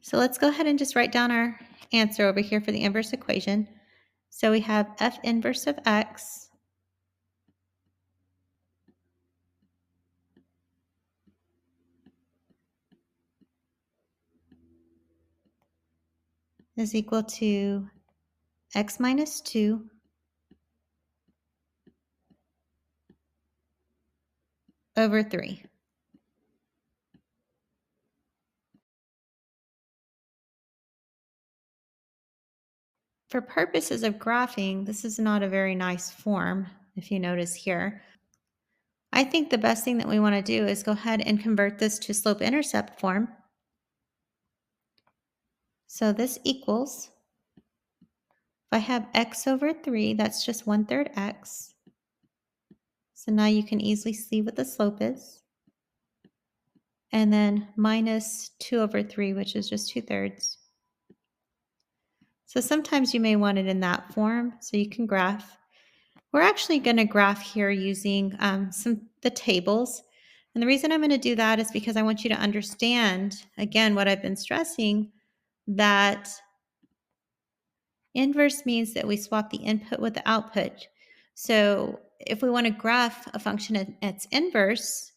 So let's go ahead and just write down our answer over here for the inverse equation. So we have f inverse of x is equal to x minus 2 over 3. For purposes of graphing, this is not a very nice form, if you notice here. I think the best thing that we want to do is go ahead and convert this to slope-intercept form. So this equals, if I have x over 3, that's just 1/3 x. So now you can easily see what the slope is. And then minus 2 over 3, which is just 2/3. So sometimes you may want it in that form, so you can graph. We're actually going to graph here using the tables. And the reason I'm going to do that is because I want you to understand, again, what I've been stressing, that inverse means that we swap the input with the output. So if we want to graph a function at its inverse,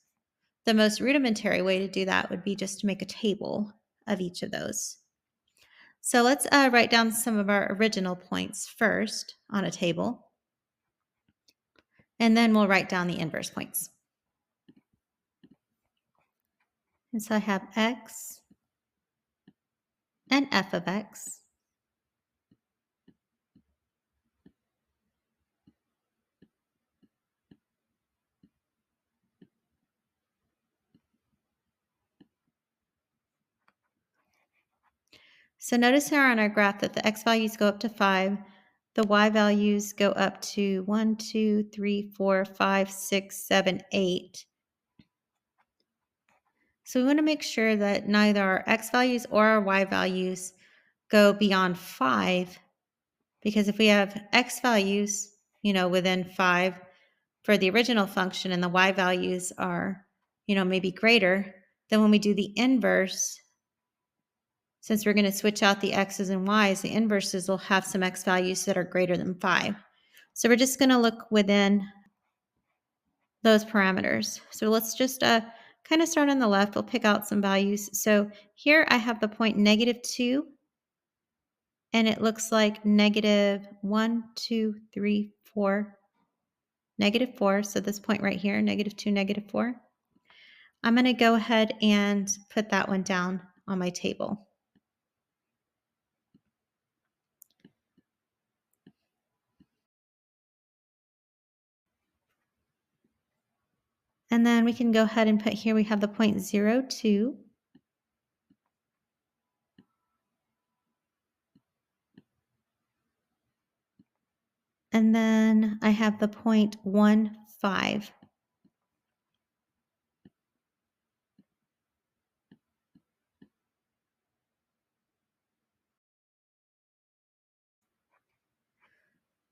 the most rudimentary way to do that would be just to make a table of each of those. So let's write down some of our original points first on a table, and then we'll write down the inverse points. And so I have x and f of x. So notice here on our graph that the x values go up to 5, the y values go up to 1, 2, 3, 4, 5, 6, 7, 8. So we want to make sure that neither our x values or our y values go beyond 5, because if we have x values, within 5 for the original function and the y values are, maybe greater, then when we do the inverse, since we're going to switch out the x's and y's, the inverses will have some x values that are greater than 5. So we're just going to look within those parameters. So let's just kind of start on the left. We'll pick out some values. So here I have the point -2, and it looks like -1, 2, 3, 4, -4. So this point right here, -2, -4. I'm going to go ahead and put that one down on my table. And then we can go ahead and put here, we have the point 0, 2. And then I have the point 1, 5.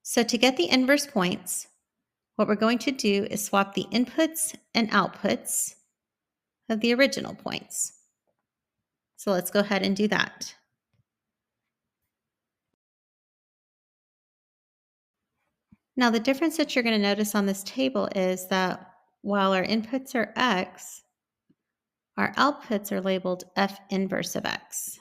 So to get the inverse points, what we're going to do is swap the inputs and outputs of the original points. So let's go ahead and do that. Now the difference that you're going to notice on this table is that while our inputs are x, our outputs are labeled f inverse of x.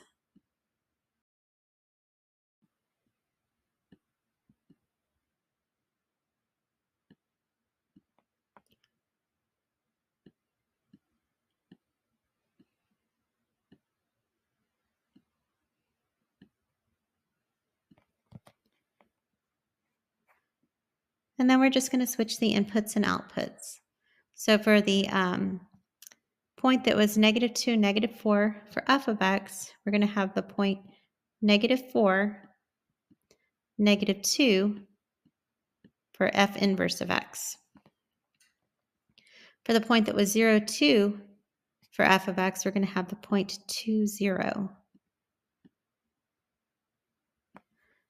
And then we're just going to switch the inputs and outputs. So for the point that was -2, -4 for f of x, we're going to have the point -4, -2 for f inverse of x. For the point that was 0, 2 for f of x, we're going to have the point 2, 0.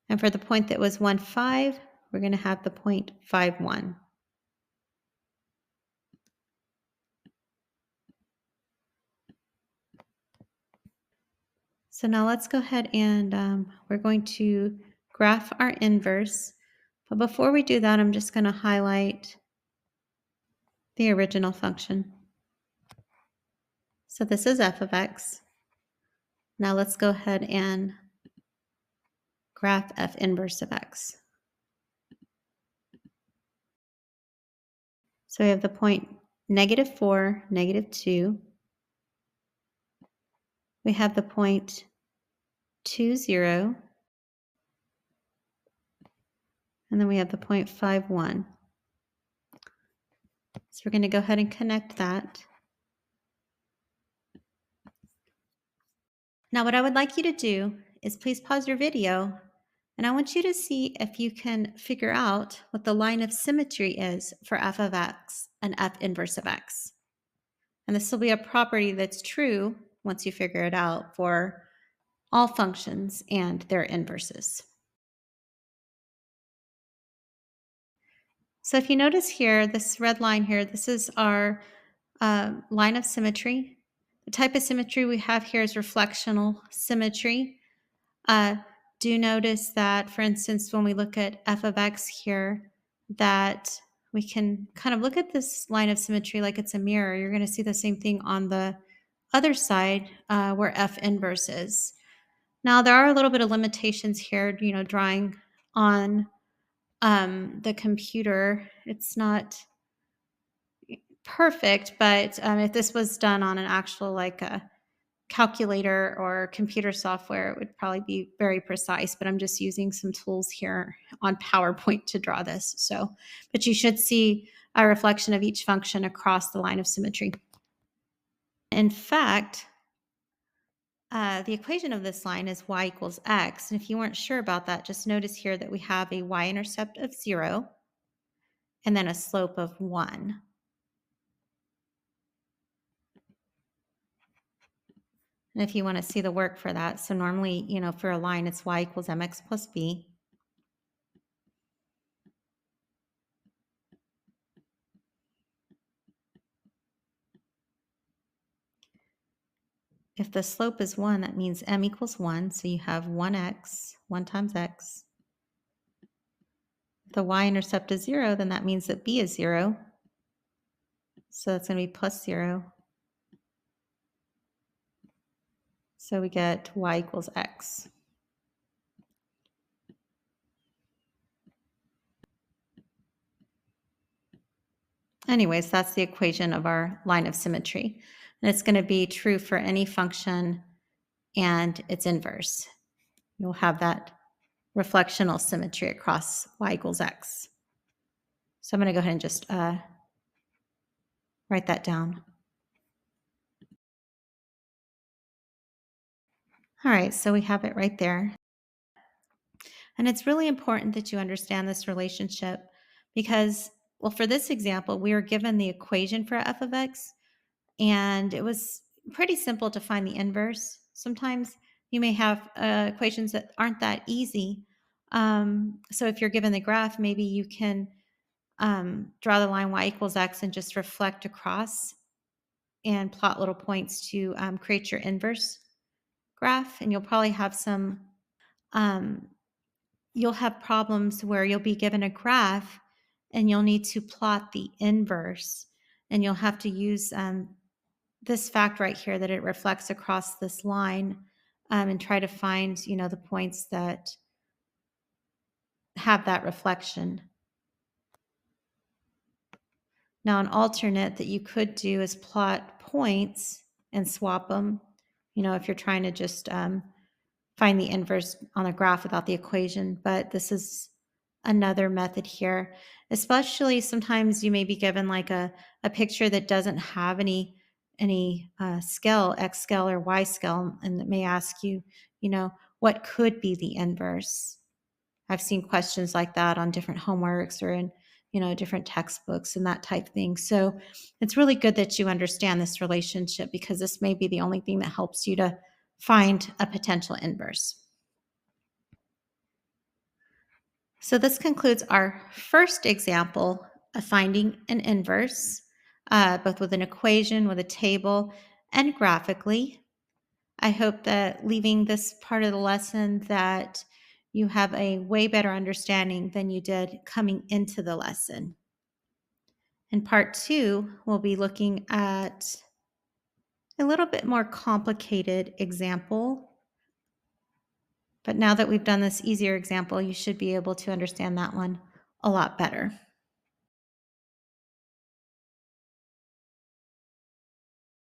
And for the point that was 1, 5, we're going to have the point 5, 1. So now let's go ahead and we're going to graph our inverse. But before we do that, I'm just going to highlight the original function. So this is f of x. Now let's go ahead and graph f inverse of x. So we have the point -4, -2. We have the point 2, 0. And then we have the point 5, 1. So we're going to go ahead and connect that. Now, what I would like you to do is please pause your video, and I want you to see if you can figure out what the line of symmetry is for f of x and f inverse of x. And this will be a property that's true once you figure it out for all functions and their inverses. So if you notice here, this red line here, this is our line of symmetry. The type of symmetry we have here is reflectional symmetry. Do notice that, for instance, when we look at f of x here, that we can kind of look at this line of symmetry like it's a mirror. You're going to see the same thing on the other side where f inverse is. Now, there are a little bit of limitations here, drawing on the computer. It's not perfect, but if this was done on an actual like a calculator or computer software, it would probably be very precise, but I'm just using some tools here on PowerPoint to draw this. But you should see a reflection of each function across the line of symmetry. In fact, the equation of this line is y equals x. And if you weren't sure about that, just notice here that we have a y-intercept of 0 and then a slope of 1. And if you want to see the work for that, so normally, for a line, it's y equals mx plus b. If the slope is 1, that means m equals 1. So you have 1x, 1 times x. If the y-intercept is 0, then that means that b is 0. So that's going to be plus 0. So we get y equals x. Anyways, that's the equation of our line of symmetry. And it's going to be true for any function and its inverse. You'll have that reflectional symmetry across y equals x. So I'm going to go ahead and just write that down. All right, so we have it right there. And it's really important that you understand this relationship because, well, for this example, we were given the equation for f of x, and it was pretty simple to find the inverse. Sometimes you may have equations that aren't that easy. So if you're given the graph, maybe you can draw the line y equals x and just reflect across and plot little points to create your inverse graph. And you'll probably have you'll have problems where you'll be given a graph and you'll need to plot the inverse. And you'll have to use this fact right here that it reflects across this line and try to find, the points that have that reflection. Now, an alternate that you could do is plot points and swap them, if you're trying to just find the inverse on a graph without the equation. But this is another method here. Especially sometimes you may be given like a picture that doesn't have any scale, x scale or y scale, and it may ask you, what could be the inverse? I've seen questions like that on different homeworks or in, different textbooks and that type of thing. So it's really good that you understand this relationship because this may be the only thing that helps you to find a potential inverse. So this concludes our first example of finding an inverse, both with an equation, with a table, and graphically. I hope that leaving this part of the lesson that you have a way better understanding than you did coming into the lesson. In part 2, we'll be looking at a little bit more complicated example. But now that we've done this easier example, you should be able to understand that one a lot better.